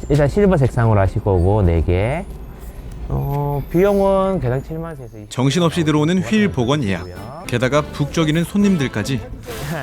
일단 실버 색상으로 하실 거고 4개. 비용은 개당 7만원에서 정신없이 들어오는 휠 복원 예약, 게다가 북적이는 손님들까지.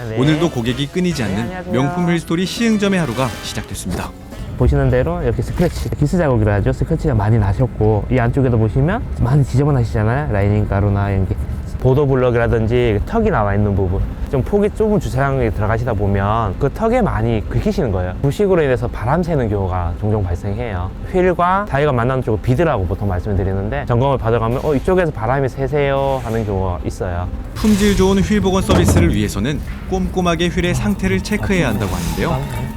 네. 오늘도 고객이 끊이지 않는 안녕하세요. 명품 휠스토리 시흥점의 하루가 시작됐습니다. 보시는 대로 이렇게 스크래치, 기스 자국이라 하죠. 스크래치가 많이 나셨고, 이 안쪽에도 보시면 많이 지저분하시잖아요. 라이닝 가루나 이런 게 보도블럭이라든지 턱이 나와 있는 부분, 좀 폭이 좁은 주차장에 들어가시다 보면 그 턱에 많이 긁히시는 거예요. 부식으로 인해서 바람 새는 경우가 종종 발생해요. 휠과 타이어가 만나는 쪽을 비드라고 보통 말씀을 드리는데, 점검을 받아가면 이쪽에서 바람이 새세요 하는 경우가 있어요. 품질 좋은 휠 복원 서비스를 위해서는 꼼꼼하게 휠의 상태를 체크해야 한다고 하는데요.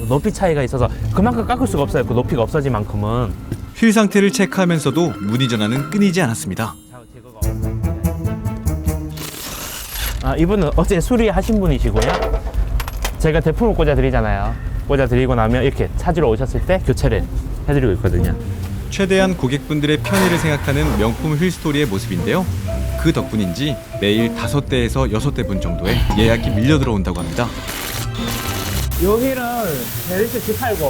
높이 차이가 있어서 그만큼 깎을 수가 없어요. 그 높이가 없어진 만큼은. 휠 상태를 체크하면서도 문의 전화는 끊이지 않았습니다. 이분은 어제 수리하신 분이시고요. 제가 대품을 꽂아드리잖아요. 꽂아드리고 나면 이렇게 찾으러 오셨을 때 교체를 해드리고 있거든요. 최대한 고객분들의 편의를 생각하는 명품 휠스토리의 모습인데요. 그 덕분인지 매일 5대에서 6대 분 정도의 예약이 밀려 들어온다고 합니다. 요 휠은 베리스 G80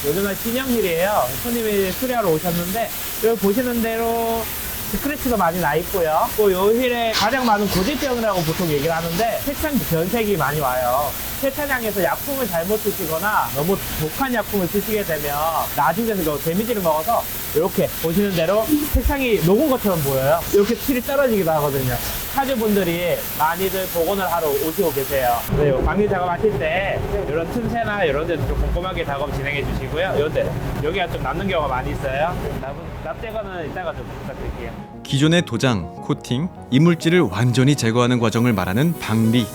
요즘은 신형 휠이에요. 손님이 수리하러 오셨는데 여기 보시는 대로 스크래치가 많이 나 있고요. 또 요 휠에 가장 많은 고질병이라고 보통 얘기를 하는데 세찬 변색이 많이 와요. 세차장에서 약품을 잘못 쓰시거나 너무 독한 약품을 쓰시게 되면 나중에서 데미지를 먹어서 이렇게 보시는 대로 색상이 녹은 것처럼 보여요. 이렇게 칠이 떨어지기도 하거든요. 차주분들이 많이들 복원을 하러 오시고 계세요. 네, 방류 작업하실 때 이런 틈새나 이런 데도 좀 꼼꼼하게 작업 진행해 주시고요. 이런데 여기가 좀 남는 경우가 많이 있어요. 납 제거는 이따가 좀 부탁드릴게요. 기존의 도장, 코팅, 이물질을 완전히 제거하는 과정을 말하는 방리.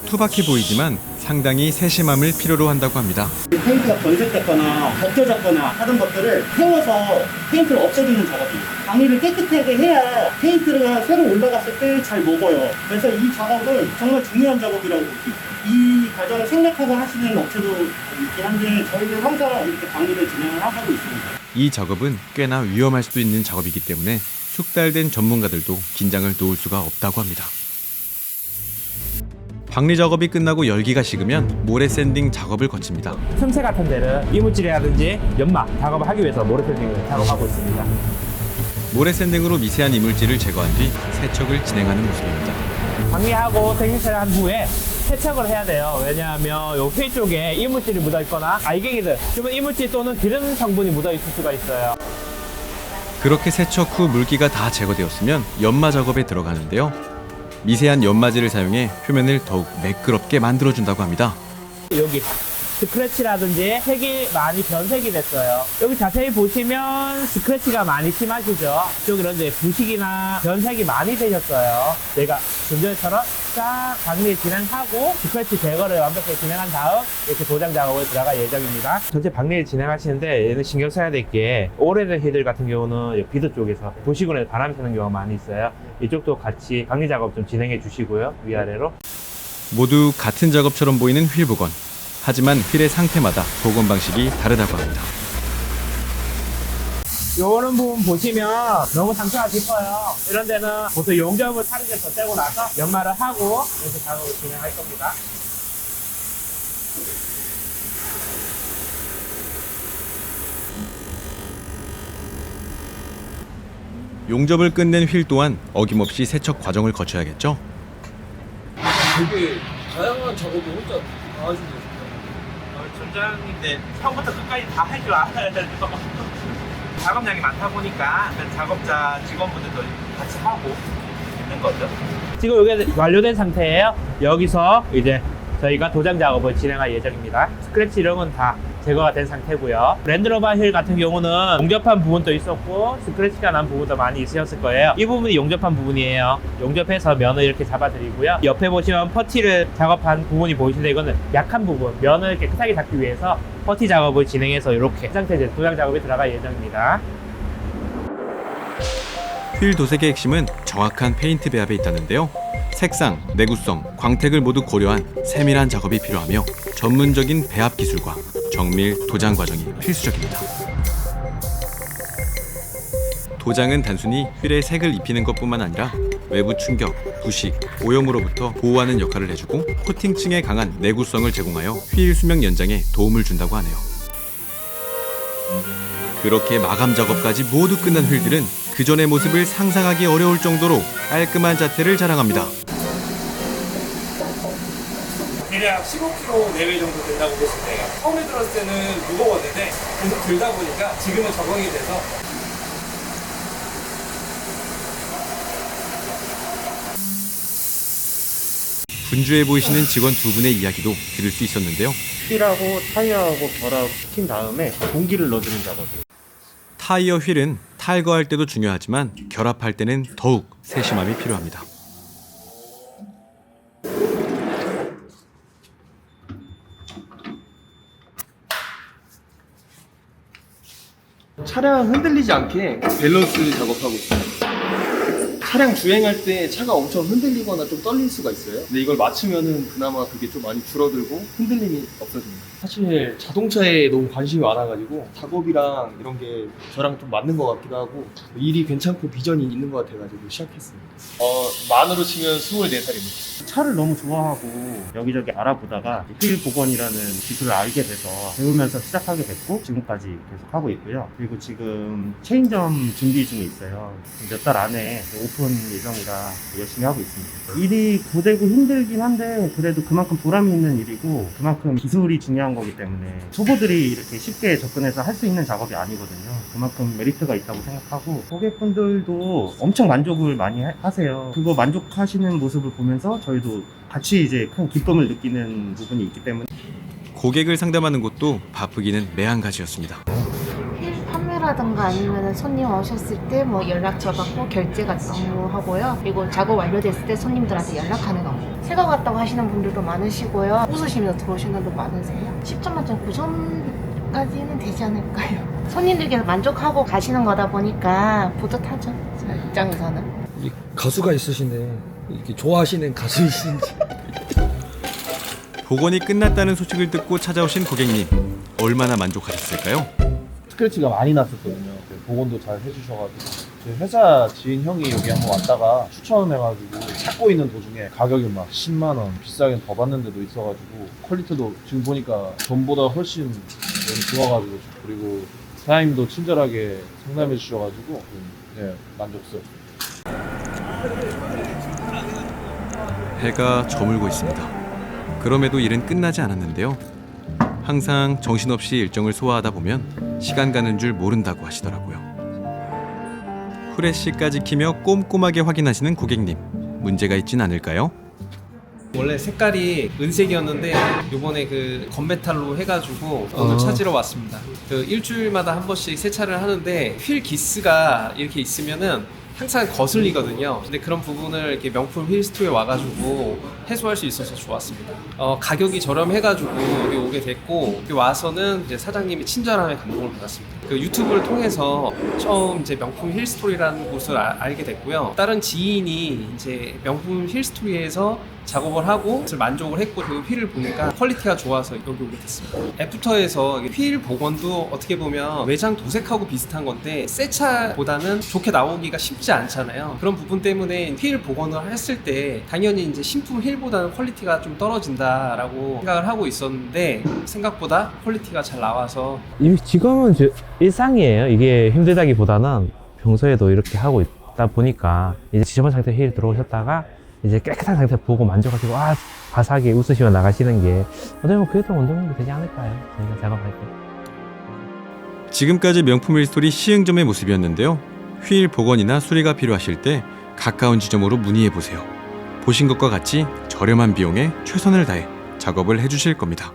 투박해 보이지만 상당히 세심함을 필요로 한다고 합니다. 페인트가 번색됐거나 벗겨졌거나 하던 것들을 태워서 페인트를 없애주는 작업이에요. 방리를 깨끗하게 해야 페인트가 새로 올라갔을 때 잘 먹어요. 그래서 이 작업은 정말 중요한 작업이라고 볼게요. 이 과정을 생략하고 하시는 업체도 있긴 한데 저희는 항상 이렇게 방리를 진행을 하고 있습니다. 이 작업은 꽤나 위험할 수도 있는 작업이기 때문에 숙달된 전문가들도 긴장을 놓을 수가 없다고 합니다. 방리 작업이 끝나고 열기가 식으면 모래 샌딩 작업을 거칩니다. 틈새 같은 데는 이물질이라든지 연마 작업을 하기 위해서 모래 샌딩을 작업하고 있습니다. 모래 샌딩으로 미세한 이물질을 제거한 뒤 세척을 진행하는 모습입니다. 방리하고 생리세를 한 후에 세척을 해야 돼요. 왜냐하면 요 휠 쪽에 이물질이 묻어있거나 알갱이들, 주변 이물질 또는 기름 성분이 묻어있을 수가 있어요. 그렇게 세척 후 물기가 다 제거되었으면 연마 작업에 들어가는데요. 미세한 연마제를 사용해 표면을 더욱 매끄럽게 만들어준다고 합니다. 여기 스크래치라든지 색이 많이 변색이 됐어요. 여기 자세히 보시면 스크래치가 많이 심하시죠. 이쪽 이런 데 부식이나 변색이 많이 되셨어요. 내가 좀 전처럼 싹 방리 진행하고 스크래치 제거를 완벽하게 진행한 다음 이렇게 도장 작업을 들어갈 예정입니다. 전체 방리를 진행하시는데 얘는 신경 써야 될 게 오래된 휠들 같은 경우는 비드 쪽에서 부식으로 해서 바람이 새는 경우가 많이 있어요. 이쪽도 같이 방리 작업 좀 진행해 주시고요. 위아래로. 모두 같은 작업처럼 보이는 휠 복원. 하지만 휠의 상태마다 복원 방식이 다르다고 합니다. 요런 부분 보시면 너무 상처가 깊어요. 이런 데는 보통 용접을 타르게서 떼고 나서 연마를 하고 이렇게 작업을 진행할 겁니다. 용접을 끝낸 휠 또한 어김없이 세척 과정을 거쳐야겠죠? 되게 다양한 작업을 혼자 다 하시네요. 전장인데 처음부터 끝까지 다 할 줄 알아야 돼서 작업량이 많다 보니까 작업자 직원분들도 같이 하고 있는 거죠. 지금 이게 완료된 상태예요. 여기서 이제 저희가 도장 작업을 진행할 예정입니다. 스크래치 이런 건 다 제거가 된 상태고요. 랜드로버 휠 같은 경우는 용접한 부분도 있었고 스크래치가 난 부분도 많이 있으셨을 거예요. 이 부분이 용접한 부분이에요. 용접해서 면을 이렇게 잡아드리고요. 옆에 보시면 퍼티를 작업한 부분이 보이시는데 이거는 약한 부분, 면을 깨끗하게 잡기 위해서 퍼티 작업을 진행해서 이렇게 상태에서 도장 작업이 들어갈 예정입니다. 휠 도색의 핵심은 정확한 페인트 배합에 있다는데요. 색상, 내구성, 광택을 모두 고려한 세밀한 작업이 필요하며 전문적인 배합 기술과 정밀 도장 과정이 필수적입니다. 도장은 단순히 휠에 색을 입히는 것뿐만 아니라 외부 충격, 부식, 오염으로부터 보호하는 역할을 해주고 코팅층에 강한 내구성을 제공하여 휠 수명 연장에 도움을 준다고 하네요. 그렇게 마감 작업까지 모두 끝난 휠들은 그 전의 모습을 상상하기 어려울 정도로 깔끔한 자태를 자랑합니다. 대략 15kg 내외 정도 된다고 보시면 돼요. 처음에 들었을 때는 무거웠는데 계속 들다 보니까 지금은 적응이 돼서 분주해 보이시는 직원 두 분의 이야기도 들을 수 있었는데요. 휠하고 타이어하고 결합 시킨 다음에 공기를 넣어주는 작업이에요. 타이어 휠은 탈거할 때도 중요하지만 결합할 때는 더욱 세심함이 필요합니다. 차량 흔들리지 않게 밸런스 작업하고 있어요. 차량 주행할 때 차가 엄청 흔들리거나 좀 떨릴 수가 있어요. 근데 이걸 맞추면은 그나마 그게 좀 많이 줄어들고 흔들림이 없어집니다. 사실 자동차에 너무 관심이 많아가지고 작업이랑 이런 게 저랑 좀 맞는 것 같기도 하고 일이 괜찮고 비전이 있는 것 같아가지고 시작했습니다. 만으로 치면 24살입니다. 차를 너무 좋아하고 여기저기 알아보다가 휠 복원이라는 기술을 알게 돼서 배우면서 시작하게 됐고 지금까지 계속 하고 있고요. 그리고 지금 체인점 준비 중에 있어요. 몇 달 안에 오픈 예정이라 열심히 하고 있습니다. 일이 고되고 힘들긴 한데 그래도 그만큼 보람이 있는 일이고 그만큼 기술이 중요한 거기 때문에 초보들이 이렇게 쉽게 접근해서 할 수 있는 작업이 아니거든요. 그만큼 메리트가 있다고 생각하고 고객분들도 엄청 만족을 많이 하세요. 그거 만족하시는 모습을 보면서 저희도 같이 이제 큰 기쁨을 느끼는 부분이 있기 때문에 고객을 상담하는 곳도 바쁘기는 매한가지였습니다. 판매라든가 아니면 손님 오셨을 때 뭐 연락처 받고 결제 같은 업무 하고요. 그리고 작업 완료됐을 때 손님들한테 연락하는 업무. 새거 같다고 하시는 분들도 많으시고요. 웃으시면서 들어오시는 분도 많으세요. 10점 만점 9점까지는 되지 않을까요? 손님들께서 만족하고 가시는 거다 보니까 뿌듯하죠. 저 입장에서는. 이 가수가 있으신데 이렇게 좋아하시는 가수이신지. 복원이 끝났다는 소식을 듣고 찾아오신 고객님, 얼마나 만족하셨을까요? 스크래치가 많이 났었거든요. 복원도 잘 해주셔가지고 제 회사 지인 형이 여기 한번 왔다가 추천해가지고 찾고 있는 도중에 가격이 막 10만 원 비싸게 더 받는 데도 있어가지고 퀄리티도 지금 보니까 전보다 훨씬 너무 좋아가지고 그리고 사장님도 친절하게 상담해 주셔가지고 네, 만족스럽습니다. 해가 저물고 있습니다. 그럼에도 일은 끝나지 않았는데요. 항상 정신없이 일정을 소화하다 보면 시간 가는 줄 모른다고 하시더라고요. 후레쉬까지 키며 꼼꼼하게 확인하시는 고객님, 문제가 있진 않을까요? 원래 색깔이 은색이었는데 요번에 그 건메탈로 해가지고 오늘 찾으러 왔습니다. 그 일주일마다 한 번씩 세차를 하는데 휠 기스가 이렇게 있으면은 항상 거슬리거든요. 근데 그런 부분을 이렇게 명품 휠스토어에 와가지고 해소할 수 있어서 좋았습니다. 가격이 저렴해가지고 여기 오게 됐고 여기 와서는 이제 사장님이 친절함에 감동을 받았습니다. 그 유튜브를 통해서 처음 이제 명품 힐스토리라는 곳을 알게 됐고요. 다른 지인이 이제 명품 힐스토리에서 작업을 하고 만족을 했고 그 휠을 보니까 퀄리티가 좋아서 여기 오게 됐습니다. 애프터에서 휠 복원도 어떻게 보면 외장 도색하고 비슷한 건데 새 차보다는 좋게 나오기가 쉽지 않잖아요. 그런 부분 때문에 휠 복원을 했을 때 당연히 이제 신품 휠보다는 퀄리티가 좀 떨어진다라고 생각을 하고 있었는데 생각보다 퀄리티가 잘 나와서 지금은 일상이에요. 이게 힘들다기보다는 평소에도 이렇게 하고 있다 보니까 이제 지저분 상태 휠 들어오셨다가 이제 깨끗한 상태 보고 만족하시고 바삭하게 웃으시며 나가시는 게 어떻게 보면 그게 또 원동력이 되지 않을까요? 저희가 작업할 때. 지금까지 명품 휠스토리 시흥점의 모습이었는데요. 휠 복원이나 수리가 필요하실 때 가까운 지점으로 문의해보세요. 보신 것과 같이 저렴한 비용에 최선을 다해 작업을 해주실 겁니다.